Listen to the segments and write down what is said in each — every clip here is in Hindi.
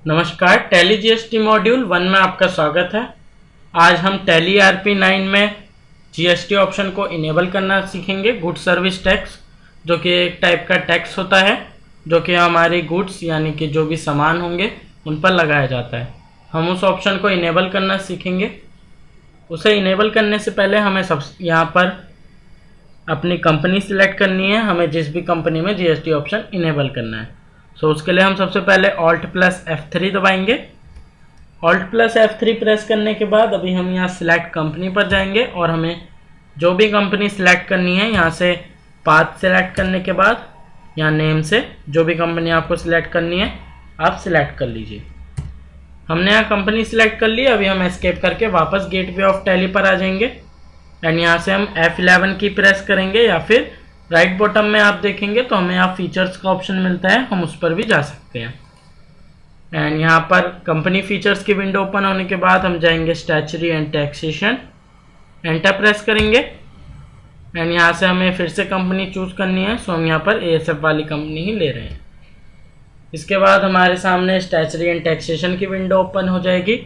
नमस्कार, टैली जीएसटी मॉड्यूल 1 में आपका स्वागत है। आज हम टैली ERP9 में जीएसटी ऑप्शन को इनेबल करना सीखेंगे। गुड सर्विस टैक्स, जो कि एक टाइप का टैक्स होता है जो कि हमारे गुड्स यानी कि जो भी सामान होंगे उन पर लगाया जाता है। हम उस ऑप्शन को इनेबल करना सीखेंगे। उसे इनेबल करने से पहले हमें यहाँ पर अपनी कंपनी सिलेक्ट करनी है। हमें जिस भी कंपनी में जीएसटी ऑप्शन इनेबल करना है। उसके लिए हम सबसे पहले Alt+F3 दबाएंगे। Alt+F3 प्रेस करने के बाद अभी हम यहाँ सिलेक्ट कंपनी पर जाएंगे और हमें जो भी कंपनी सिलेक्ट करनी है यहाँ से पाथ सिलेक्ट करने के बाद यहाँ नेम से जो भी कंपनी आपको सिलेक्ट करनी है आप सिलेक्ट कर लीजिए। हमने यहाँ कंपनी सिलेक्ट कर ली। अभी हम एस्केप करके वापस गेटवे ऑफ टैली पर आ जाएंगे एंड यहाँ से हम F11 की प्रेस करेंगे या फिर राइट बॉटम में आप देखेंगे तो हमें यहाँ फीचर्स का ऑप्शन मिलता है, हम उस पर भी जा सकते हैं। एंड यहाँ पर कंपनी फीचर्स की विंडो ओपन होने के बाद हम जाएंगे statutory and taxation, enter press करेंगे एंड यहाँ से हमें फिर से कंपनी चूज करनी है। सो हम यहाँ पर ASF वाली कंपनी ही ले रहे हैं। इसके बाद हमारे सामने स्टैच्यूटरी एंड टैक्सेशन की विंडो ओपन हो जाएगी।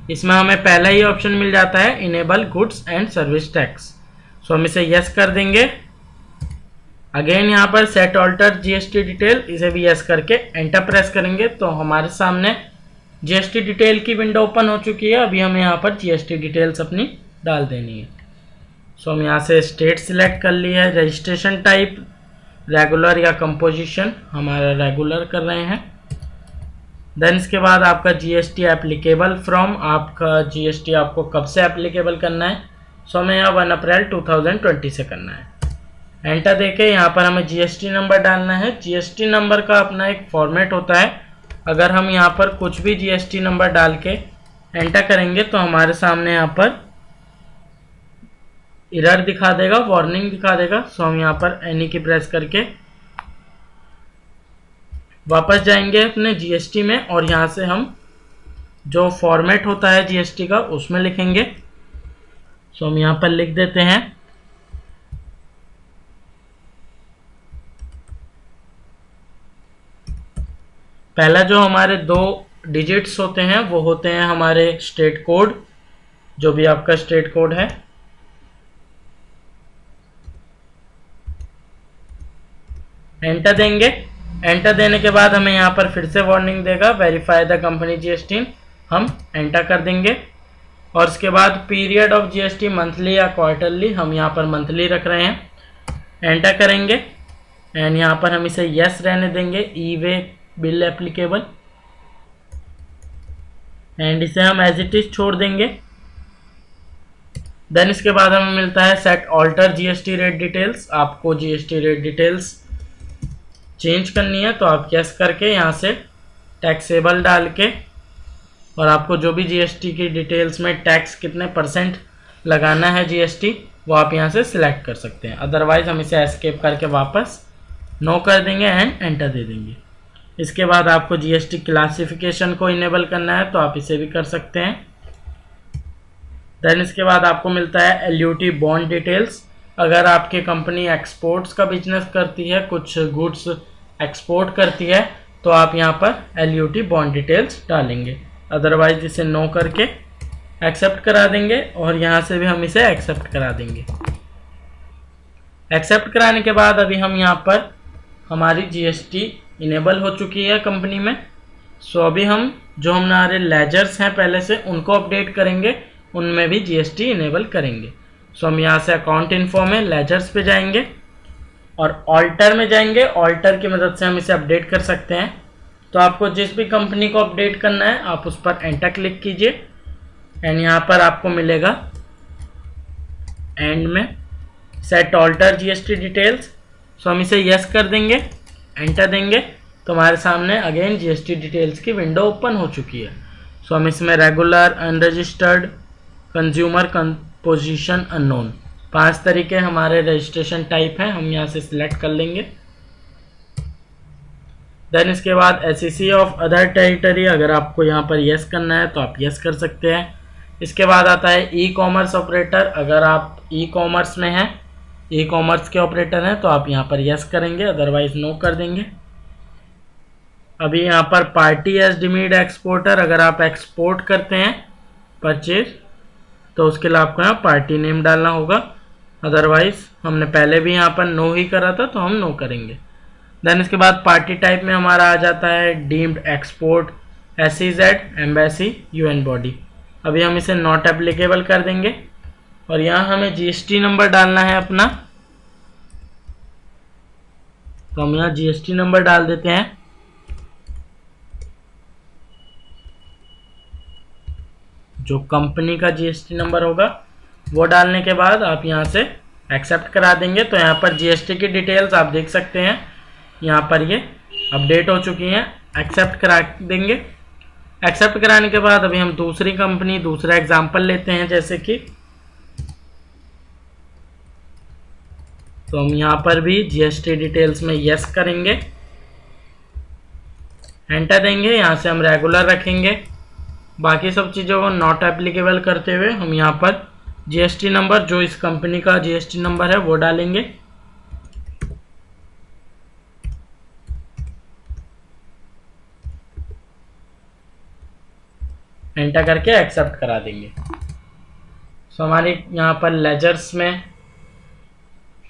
इसमें हमें पहला ही ऑप्शन मिल जाता है enable goods and service tax. So हम इसे यस कर देंगे। अगेन यहाँ पर सेट ऑल्टर जीएसटी डिटेल, इसे भी यस करके एंटर प्रेस करेंगे तो हमारे सामने जीएसटी डिटेल की विंडो ओपन हो चुकी है। अभी हमें यहाँ पर जीएसटी डिटेल्स अपनी डाल देनी है। सो हम यहाँ से स्टेट सिलेक्ट कर लिया है। रजिस्ट्रेशन टाइप रेगुलर या कंपोजिशन, हमारा रेगुलर कर रहे हैं। देन इसके बाद आपका जीएसटी एप्लीकेबल फ्रॉम, आपका जीएसटी आपको कब से एप्लीकेबल करना है। सो हमें यहाँ 1 अप्रैल 2020 से करना है। एंटर देके यहाँ पर हमें जीएसटी नंबर डालना है। जीएसटी नंबर का अपना एक फॉर्मेट होता है। अगर हम यहाँ पर कुछ भी जीएसटी नंबर डाल के एंटर करेंगे तो हमारे सामने यहाँ पर एरर दिखा देगा, वार्निंग दिखा देगा। सो हम यहाँ पर एनी की प्रेस करके वापस जाएंगे अपने जीएसटी में और यहाँ से हम जो फॉर्मेट होता है जीएसटी का उसमें लिखेंगे। सो हम यहाँ पर लिख देते हैं पहला जो हमारे 2 डिजिट्स होते हैं वो होते हैं हमारे स्टेट कोड, जो भी आपका स्टेट कोड है। एंटर देंगे। एंटर देने के बाद हमें यहाँ पर फिर से वार्निंग देगा वेरीफाई द कंपनी जीएसटी, हम एंटर कर देंगे। और उसके बाद पीरियड ऑफ जीएसटी मंथली या क्वार्टरली, हम यहाँ पर मंथली रख रहे हैं। एंटर करेंगे एंड यहाँ पर हम इसे यस रहने देंगे, ई वे बिल एप्लीकेबल, एंड इसे हम एज इट इज छोड़ देंगे। देन इसके बाद हमें मिलता है set alter GST rate details. आपको जीएसटी रेट डिटेल्स चेंज करनी है तो आप यस करके यहाँ से टैक्सेबल डाल के और आपको जो भी जीएसटी की डिटेल्स में टैक्स कितने % लगाना है जीएसटी वो आप यहाँ से सिलेक्ट कर सकते हैं। अदरवाइज हम इसे एस्केप करके वापस नो कर देंगे एंड एंटर दे देंगे। इसके बाद आपको जीएसटी क्लासिफिकेशन को इनेबल करना है तो आप इसे भी कर सकते हैं। देन इसके बाद आपको मिलता है एलयूटी बॉन्ड डिटेल्स। अगर आपकी कंपनी एक्सपोर्ट्स का बिजनेस करती है, कुछ गुड्स एक्सपोर्ट करती है तो आप यहाँ पर एलयूटी बॉन्ड डिटेल्स डालेंगे। अदरवाइज इसे नो करके एक्सेप्ट करा देंगे और यहाँ से भी हम इसे एक्सेप्ट करा देंगे। एक्सेप्ट कराने के बाद अभी हम यहाँ पर हमारी जीएसटी इनेबल हो चुकी है कंपनी में। सो अभी हम जो हमारे लेजर्स हैं पहले से उनको अपडेट करेंगे, उनमें भी जीएसटी इनेबल करेंगे। सो हम यहाँ से अकाउंट इन्फो में लेजर्स पे जाएंगे और ऑल्टर में जाएंगे। ऑल्टर की मदद से हम इसे अपडेट कर सकते हैं। तो आपको जिस भी कंपनी को अपडेट करना है आप उस पर एंटर क्लिक कीजिए एंड यहाँ पर आपको मिलेगा एंड में सेट ऑल्टर जीएसटी डिटेल्स। सो हम इसे यस कर देंगे, एंटर देंगे तो हमारे सामने अगेन जीएसटी डिटेल्स की विंडो ओपन हो चुकी है। सो हम इसमें regular, unregistered, consumer, composition, unknown 5 तरीके हमारे रजिस्ट्रेशन टाइप हैं, हम यहाँ से सिलेक्ट कर लेंगे। देन इसके बाद एसईसी ऑफ अदर टेरिटरी, अगर आपको यहाँ पर यस करना है तो आप यस कर सकते हैं। इसके बाद आता है ई कॉमर्स ऑपरेटर। अगर आप ई कॉमर्स में हैं, ई कॉमर्स के ऑपरेटर हैं तो आप यहाँ पर यस करेंगे, अदरवाइज नो कर देंगे। अभी यहाँ पर पार्टी एज डीम्ड एक्सपोर्टर, अगर आप एक्सपोर्ट करते हैं परचेज तो उसके लिए आपको यहाँ पार्टी नेम डालना होगा। अदरवाइज हमने पहले भी यहाँ पर नो ही करा था तो हम नो करेंगे। देन इसके बाद पार्टी टाइप में हमारा आ जाता है deemed export, SEZ, embassy, UN body. अभी हम इसे नॉट एप्लीकेबल कर देंगे और यहाँ हमें GST नंबर डालना है अपना, तो हम यहाँ GST नंबर डाल देते हैं। जो कंपनी का GST नंबर होगा वो डालने के बाद आप यहाँ से एक्सेप्ट करा देंगे। तो यहाँ पर GST की डिटेल्स आप देख सकते हैं, यहाँ पर ये अपडेट हो चुकी हैं। एक्सेप्ट करा देंगे। एक्सेप्ट कराने के बाद अभी हम दूसरी कंपनी, दूसरा एग्जांपल लेते हैं, जैसे कि तो हम यहाँ पर भी GST डिटेल्स में यस करेंगे, एंटर देंगे। यहाँ से हम रेगुलर रखेंगे, बाकी सब चीज़ों को नॉट एप्लीकेबल करते हुए हम यहाँ पर GST नंबर, जो इस कंपनी का GST नंबर है वो डालेंगे। एंटर करके एक्सेप्ट करा देंगे। सो हमारे यहाँ पर लेजर्स में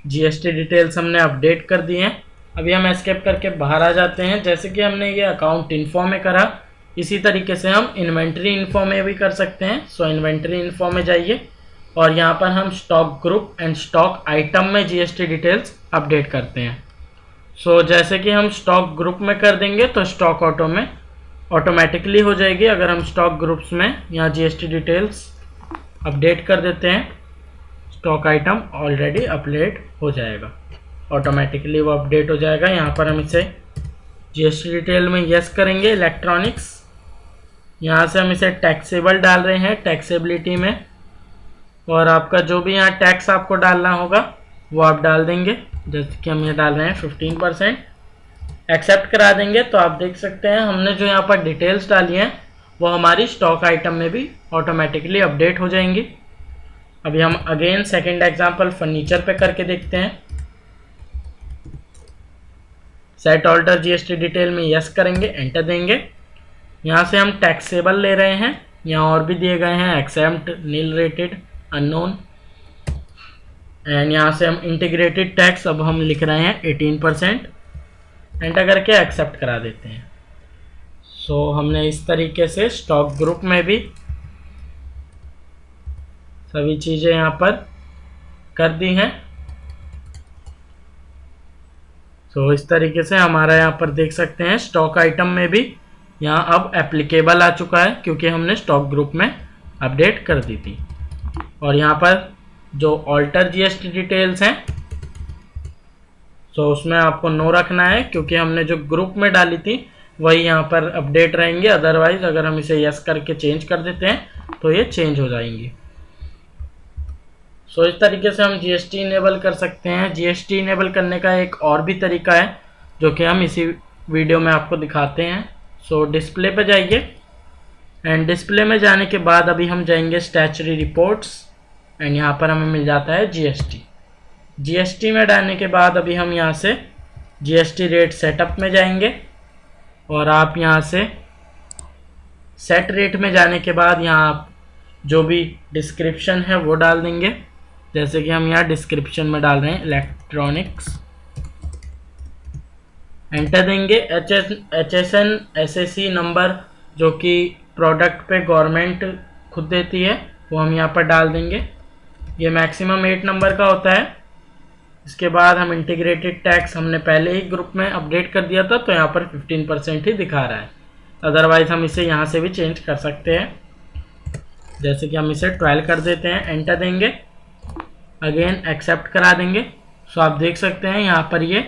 GST डिटेल्स हमने अपडेट कर दिए हैं। अभी हम एस्केप करके बाहर आ जाते हैं। जैसे कि हमने ये अकाउंट इन्फो में करा, इसी तरीके से हम इन्वेंट्री इन्फो में भी कर सकते हैं। सो इन्वेंट्री इन्फो में जाइए और यहाँ पर हम stock group and stock item में GST डिटेल्स अपडेट करते हैं। सो जैसे कि हम स्टॉक ग्रुप में कर देंगे तो स्टॉक ऑटो में ऑटोमेटिकली हो जाएगी। अगर हम स्टॉक ग्रुप्स में यहाँ GST डिटेल्स अपडेट कर देते हैं, स्टॉक आइटम ऑलरेडी अपडेट हो जाएगा, ऑटोमेटिकली वो अपडेट हो जाएगा। यहाँ पर हम इसे GST डिटेल में यस करेंगे। इलेक्ट्रॉनिक्स, यहाँ से हम इसे टैक्सेबल डाल रहे हैं, टैक्सेबिलिटी में, और आपका जो भी यहाँ टैक्स आपको डालना होगा वो आप डाल देंगे। जैसे कि हम ये डाल रहे हैं 15%। एक्सेप्ट करा देंगे तो आप देख सकते हैं हमने जो यहाँ पर डिटेल्स डाली हैं वो हमारी स्टॉक आइटम में भी ऑटोमेटिकली अपडेट हो जाएंगी। अभी हम अगेन सेकंड एग्जांपल फर्नीचर पे करके देखते हैं। सेट ऑल्टर GST डिटेल में यस करेंगे, एंटर देंगे। यहाँ से हम टैक्सेबल ले रहे हैं, यहाँ और भी दिए गए हैं, except, nil rated, unknown, and यहाँ से हम इंटीग्रेटेड टैक्स अब हम लिख रहे हैं 18%। एंटर करके एक्सेप्ट करा देते हैं। सो हमने इस तरीके से स्टॉक ग्रुप में भी सभी चीज़ें यहाँ पर कर दी हैं। सो इस तरीके से हमारा यहाँ पर देख सकते हैं स्टॉक आइटम में भी यहाँ अब एप्लीकेबल आ चुका है, क्योंकि हमने स्टॉक ग्रुप में अपडेट कर दी थी। और यहाँ पर जो ऑल्टर GST डिटेल्स हैं सो उसमें आपको नो रखना है, क्योंकि हमने जो ग्रुप में डाली थी वही यहाँ पर अपडेट रहेंगे। अदरवाइज अगर हम इसे यस करके चेंज कर देते हैं तो ये चेंज हो जाएंगी। सो इस तरीके से हम GST इनेबल कर सकते हैं। GST इनेबल करने का एक और भी तरीका है जो कि हम इसी वीडियो में आपको दिखाते हैं। सो डिस्प्ले पे जाइए एंड डिस्प्ले में जाने के बाद अभी हम जाएंगे स्टैच्यूटरी रिपोर्ट्स एंड यहाँ पर हमें मिल जाता है GST में डालने के बाद अभी हम यहाँ से GST रेट सेटअप में जाएंगे और आप यहाँ से सेट रेट में जाने के बाद यहाँ आप जो भी डिस्क्रिप्शन है वो डाल देंगे। जैसे कि हम यहाँ डिस्क्रिप्शन में डाल रहे हैं इलेक्ट्रॉनिक्स, एंटर देंगे। HSN SAC नंबर जो कि प्रोडक्ट पे गवर्नमेंट खुद देती है वो हम यहाँ पर डाल देंगे। ये मैक्सिमम 8 नंबर का होता है। इसके बाद हम इंटीग्रेटेड टैक्स हमने पहले ही ग्रुप में अपडेट कर दिया था तो यहाँ पर 15% ही दिखा रहा है। अदरवाइज हम इसे यहाँ से भी चेंज कर सकते हैं। जैसे कि हम इसे 12 कर देते हैं, एंटर देंगे, अगेन एक्सेप्ट करा देंगे। सो आप देख सकते हैं यहाँ पर ये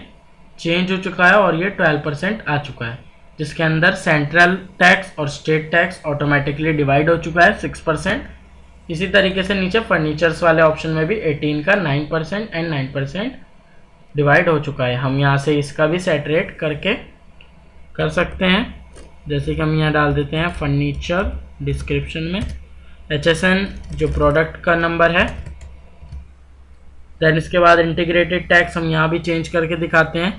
चेंज हो चुका है और ये 12% आ चुका है, जिसके अंदर सेंट्रल टैक्स और स्टेट टैक्स ऑटोमेटिकली डिवाइड हो चुका है 6%। इसी तरीके से नीचे फर्नीचर्स वाले ऑप्शन में भी 18 का 9% एंड 9% डिवाइड हो चुका है। हम यहाँ से इसका भी सेट रेट करके कर सकते हैं। जैसे कि हम यहाँ डाल देते हैं फर्नीचर डिस्क्रिप्शन में HSN जो प्रोडक्ट का नंबर है। देन इसके बाद इंटीग्रेटेड टैक्स हम यहाँ भी चेंज करके दिखाते हैं।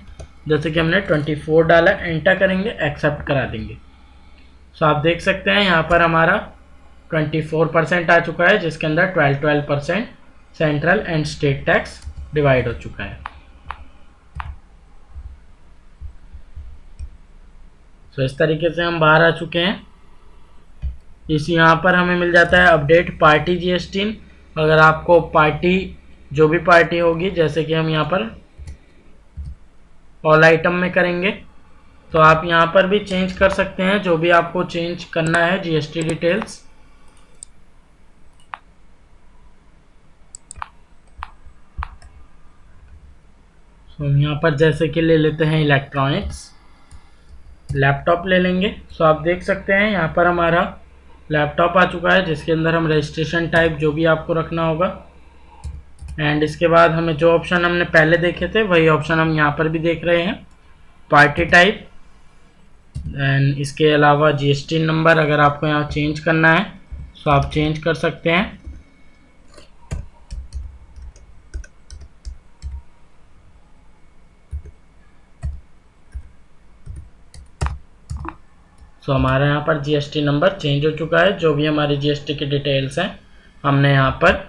जैसे कि हमने 24 डाला, एंटर करेंगे, एक्सेप्ट करा देंगे। सो आप देख सकते हैं यहाँ पर हमारा 24% आ चुका है, जिसके अंदर 12% central and state tax divide हो चुका है। सो इस तरीके से हम बाहर आ चुके हैं। इस यहाँ पर हमें मिल जाता है अपडेट पार्टी जीएसटी। अगर आपको पार्टी, जो भी पार्टी होगी, जैसे कि हम यहाँ पर ऑल आइटम में करेंगे, तो आप यहाँ पर भी चेंज कर सकते हैं जो भी आपको चेंज करना है जीएसटी डिटेल्स। तो हम यहाँ पर जैसे कि ले लेते हैं इलेक्ट्रॉनिक्स, लैपटॉप ले लेंगे। सो आप देख सकते हैं यहाँ पर हमारा लैपटॉप आ चुका है, जिसके अंदर हम रजिस्ट्रेशन टाइप जो भी आपको रखना होगा, एंड इसके बाद हमें जो ऑप्शन हमने पहले देखे थे वही ऑप्शन हम यहाँ पर भी देख रहे हैं, पार्टी टाइप। एंड इसके अलावा जीएसटी नंबर अगर आपको यहाँ चेंज करना है तो आप चेंज कर सकते हैं। सो हमारा यहाँ पर जीएसटी नंबर चेंज हो चुका है। जो भी हमारी जीएसटी की डिटेल्स हैं हमने यहाँ पर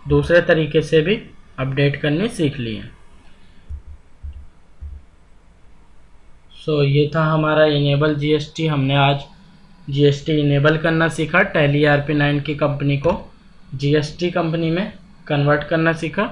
दूसरे तरीके से भी अपडेट करनी सीख ली है। सो ये था हमारा इनेबल जीएसटी। हमने आज जीएसटी इनेबल करना सीखा, टैली ERP9 की कंपनी को जीएसटी कंपनी में कन्वर्ट करना सीखा।